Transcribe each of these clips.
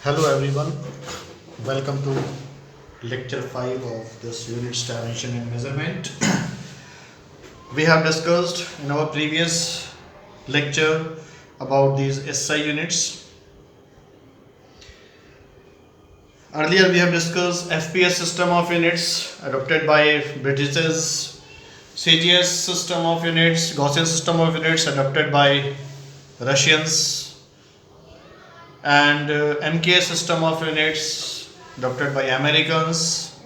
Hello everyone, welcome to lecture 5 of this unit's dimension and measurement. We have discussed in our previous lecture about these SI units. Earlier we have discussed FPS system of units adopted by British's, CGS system of units, Gaussian system of units adopted by Russians, and MK system of units adopted by Americans.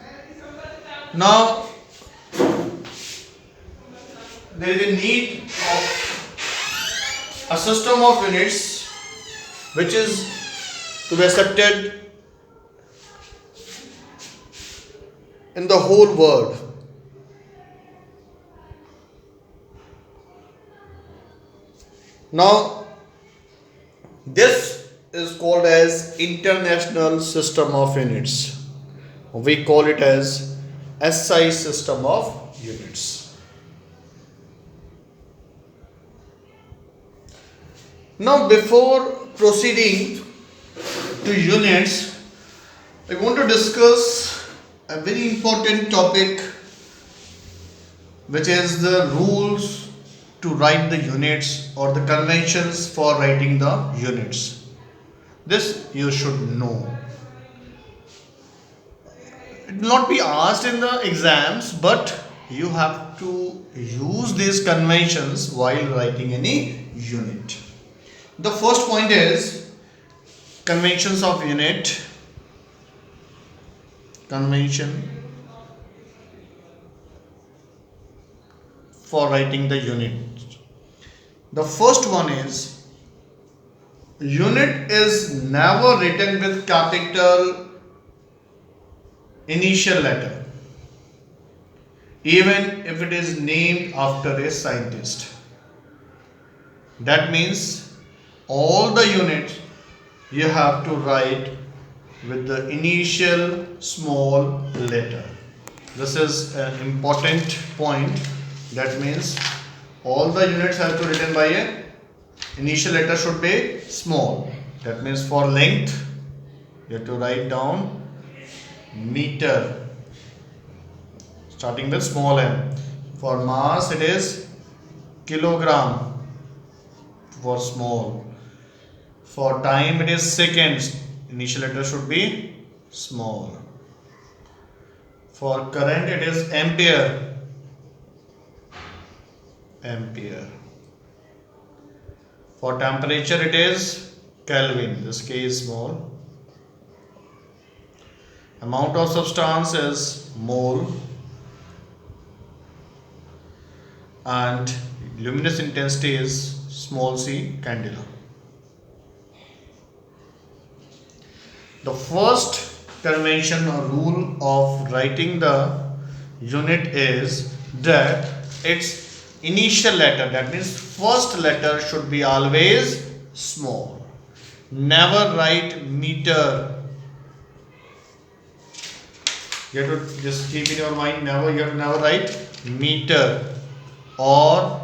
Now there is a need of a system of units which is to be accepted in the whole world. Now this is called as international system of units. We call it as SI system of units. Now before proceeding to units, I want to discuss a very important topic, which is the rules to write the units or the conventions for writing the units. This you should know. It will not be asked in the exams, but you have to use these conventions while writing any unit. The first point is conventions of unit. Convention for writing the unit. The first one is unit is never written with capital initial letter, even if it is named after a scientist. That means all the units you have to write with the initial small letter. This is an important point. That means all the units have to be written by a initial letter should be small. That means for length you have to write down meter starting with small m. For mass it is kilogram for small. For time it is seconds. Initial letter should be small. For current it is ampere. Ampere. For temperature it is Kelvin. This K is small. Amount of substance is mole. And luminous intensity is small c, candela. The first convention or rule of writing the unit is that its initial letter, that means first letter, should be always small. Never write meter. You have to just keep in your mind, you have to never write meter or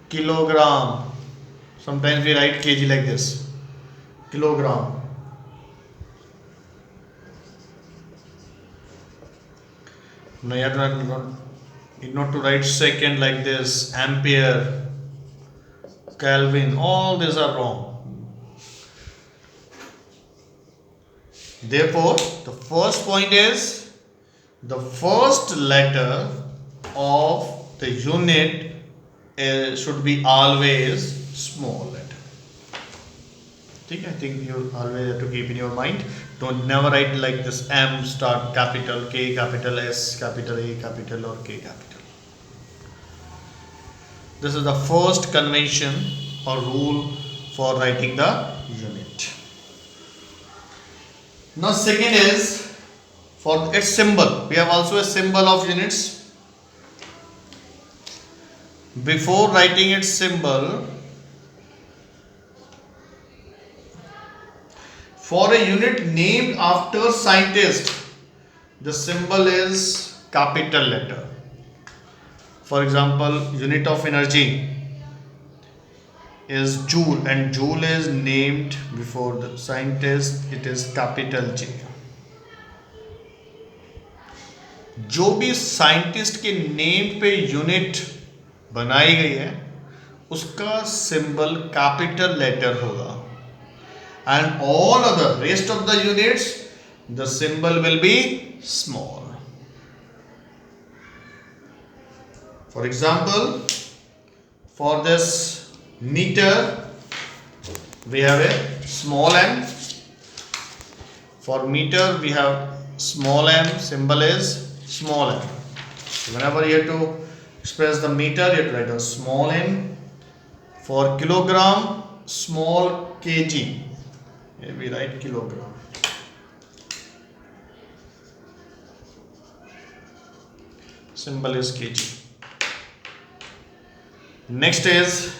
kilogram. Sometimes we write kg like this. Kilogram. Now you have not to write second like this, ampere, Kelvin, all these are wrong. Therefore, the first point is the first letter of the unit should be always small letter. I think you always have to keep in your mind. Don't never write like this M start capital K, capital S, capital A, capital or K capital. This is the first convention or rule for writing the unit. Now second is for its symbol. We have also a symbol of units. Before writing its symbol, for a unit named after scientist, the symbol is capital letter. For example, unit of energy. is joule, and joule is named before the scientist, it is capital J. जो भी scientist के name पे unit बनाई गई है उसका symbol capital letter होगा, and all other rest of the units the symbol will be small. For example, for this meter we have a small m. For meter we have small m, symbol is small m. Whenever you have to express the meter, you have to write a small m. For kilogram, small kg, here we write kilogram. Symbol is kg. Next is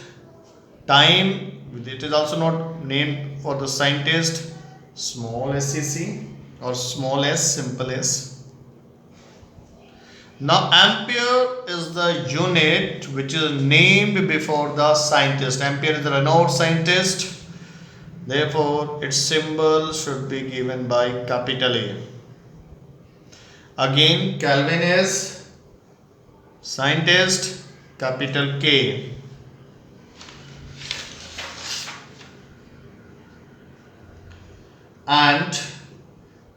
time. It is also not named for the scientist, small SCC or small s, simple s. Now ampere is the unit which is named before the scientist. Ampere is the renowned scientist, therefore its symbol should be given by capital A. Again, Kelvin is scientist, capital K. And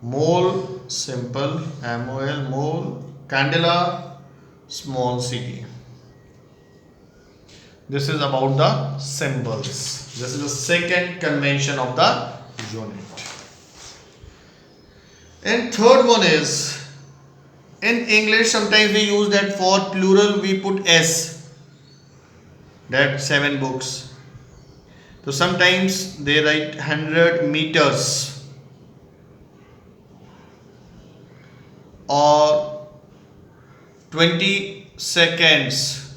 mole, simple MOL, mole. Candela, small cd. This is about the symbols. This is the second convention of the unit. And third one is, in English sometimes we use that for plural we put s, that 7 books. So sometimes they write 100 meters or 20 seconds.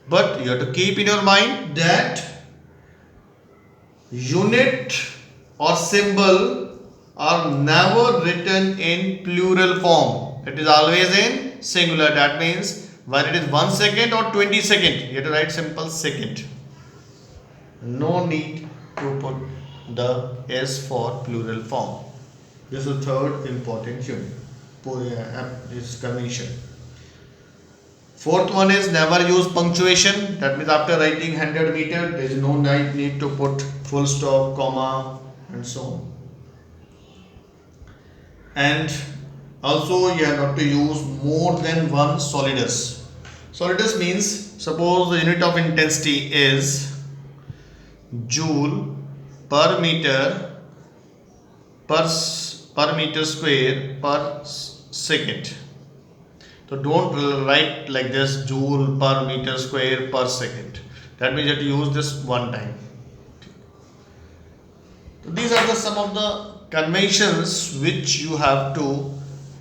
But you have to keep in your mind that unit or symbol are never written in plural form. It is always in singular. That means whether it is 1 second or 20 second, you have to write simple second. No need to put the s for plural form. This is the third important unit. This convention. Fourth one is never use punctuation. That means after writing 100 meter, there is no need to put full stop, comma, and so on. And also you have not to use more than one solidus. Solidus means, suppose the unit of intensity is joule per meter per meter square per second. So don't write like this, joule per meter square per second. That means you have to use this one time. So these are some of the conventions which you have to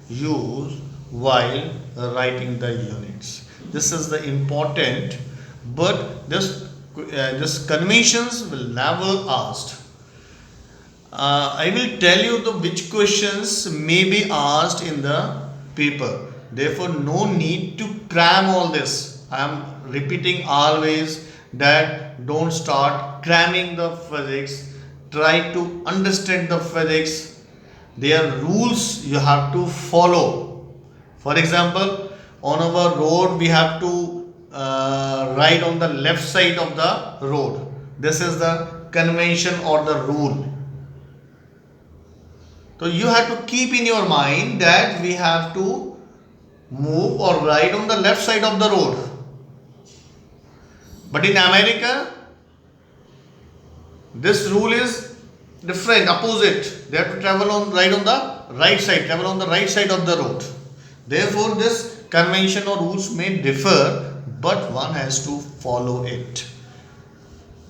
use while writing the units. This is the important, but this conventions will never asked. I will tell you which questions may be asked in the paper. Therefore, no need to cram all this. I am repeating always that don't start cramming the physics. Try to understand the physics. There are rules you have to follow. For example, on our road we have to ride on the left side of the road. This is the convention or the rule. So you have to keep in your mind that we have to move or ride on the left side of the road. But in America, this rule is different, opposite. They have to ride on the right side, travel on the right side of the road. Therefore, this convention or rules may differ, but one has to follow it.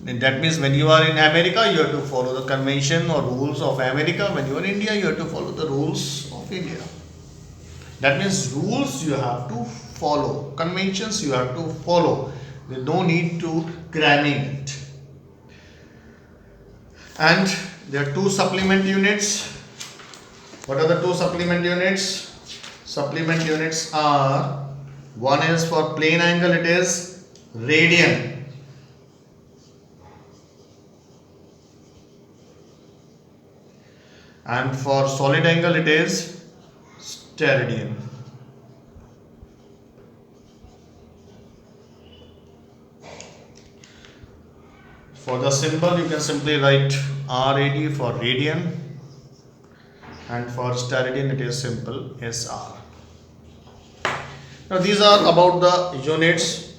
And that means when you are in America, you have to follow the convention or rules of America. When you are in India, you have to follow the rules of India. That means rules you have to follow, conventions you have to follow. There is no need to cramming it. And there are two supplement units. What are the two supplement units? Supplement units are, one is for plane angle, it is radian. and for solid angle it is steradian. For the symbol you can simply write RAD for radian, and for steradian it is simple SR. Now these are about the units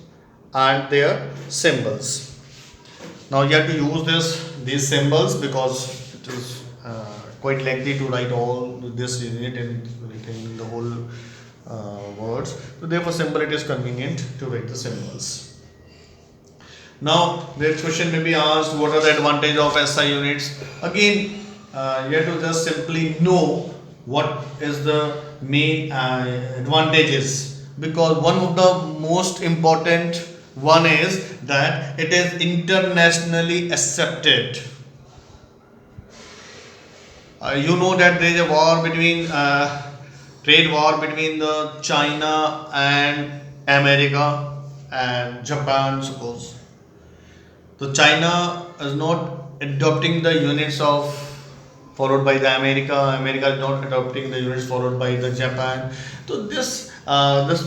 and their symbols. Now you have to use these symbols because it is quite lengthy to write all this unit in the whole words. So therefore symbol it is convenient to write the symbols. Now the question may be asked, what are the advantage of SI units? Again you have to just simply know what is the main advantages, because one of the most important one is that it is internationally accepted. You know that there is a war between trade war between the China and America and Japan, suppose. So China is not adopting the units of followed by the America. America is not adopting the units followed by the Japan. So this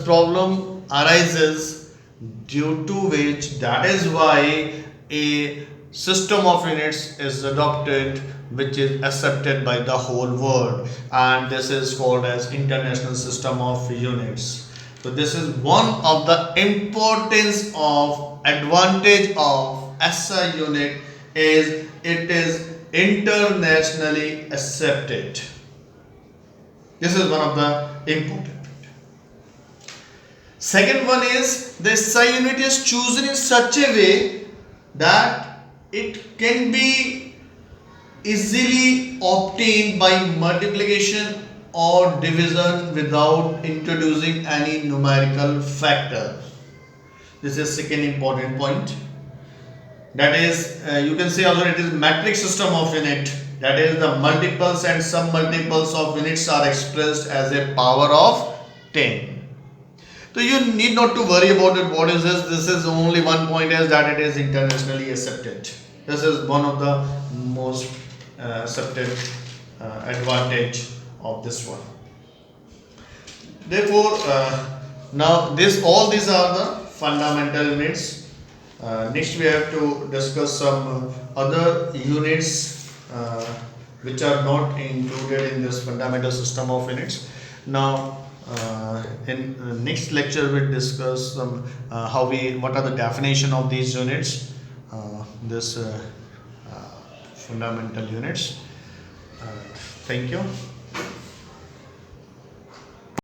problem arises, due to which that is why a system of units is adopted which is accepted by the whole world, and this is called as international system of units. So this is one of the importance of advantage of SI unit is it is internationally accepted. This is one of the important. Second one is the SI unit is chosen in such a way that it can be easily obtained by multiplication or division without introducing any numerical factor. This is second important point. That is, you can say also it is matrix system of unit. That is, the multiples and sum multiples of units are expressed as a power of 10. So you need not to worry about it. What is this? This is only one point, is that it is internationally accepted. This is one of the most accepted advantage of this one. Therefore, now all these are the fundamental units. Next we have to discuss some other units which are not included in this fundamental system of units. Now in next lecture we'll discuss some what are the definition of these units, this fundamental units. Thank you.